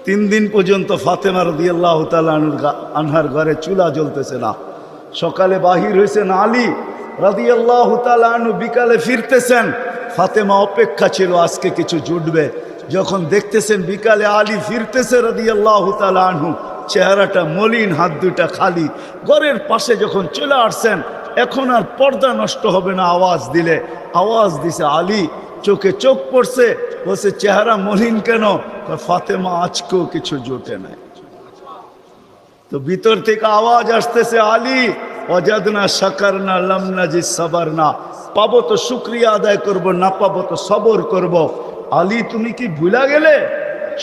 3 দিন পর্যন্ত ফাতেমা রাদিয়াল্লাহু তাআলা আনহার ঘরে চুলা জ্বলতেছে না। সকালে বাহির হয়েছেন আলী রাদিয়াল্লাহু তাআলা আনহু, বিকালে ফিরতেছেন। ফাতেমা অপেক্ষা ছিল আজকে কিছু জুটবে। যখন দেখতেছেন বিকালে আলী ফিরতেছে রাদিয়াল্লাহু তাআলা আনহু, চেহারাটা মলিন, হাত দুটা খালি। ঘরের পাশে যখন চলে আসছেন, এখন আর পর্দা নষ্ট হবে না আওয়াজ দিলে। আওয়াজ দিছে আলী, চোখে চোখ পড়ছে, বলছে চেহারা মলিন কেন? ফাতেমা আজকেও কিছু জোটে নাই। তো ভিতর থেকে আওয়াজ আসতেছে, আলী ওয়াজাদনা শাকারনা লাম নাজিদ সাবারনা, পাবো তো শুকরিয়া আদায় করব, না পাবো তো সবর করব। আলী তুমি কি ভুলা গেলে?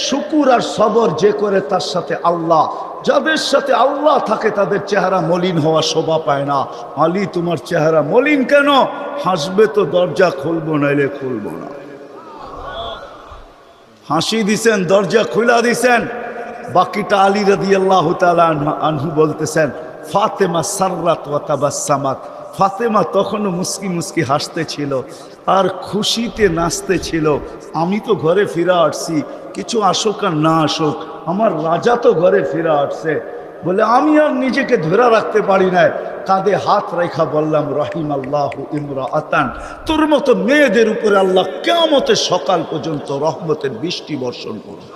শুকুর আর সবর যে করে তার সাথে আল্লাহ, যাদের সাথে আল্লাহ থাকে তাদের চেহারা মলিন হওয়া শোভা পায় না। আলী তোমার চেহারা মলিন কেন? হাসবে তো দরজা খুলবো, নাইলে খুলবো না। হাসি দিছেন, দরজা খুলা দিছেন। বাকিটা আলী রাদিয়াল্লাহু তাআলা আনহু বলতেছেন, ফাতেমা সাররাত ওয়া তাবাসসামাত, ফাতেমা তখনও মুস্কি মুস্কি হাসতেছিল আর খুশিতে নাচতেছিল। আমি তো ঘরে ফিরে আসছি, কিছু আসুক আর না আসুক, আমার রাজা তো ঘরে ফিরে আসছে। বলে আমি আর নিজেকে ধরে রাখতে পারি না, কাঁধে হাত রেখা বললাম, রাহিমাল্লাহু ইমরাআতান, তোর মতো মেয়েদের উপরে আল্লাহ কিয়ামতের সকাল পর্যন্ত রহমতের বৃষ্টি বর্ষণ করবে।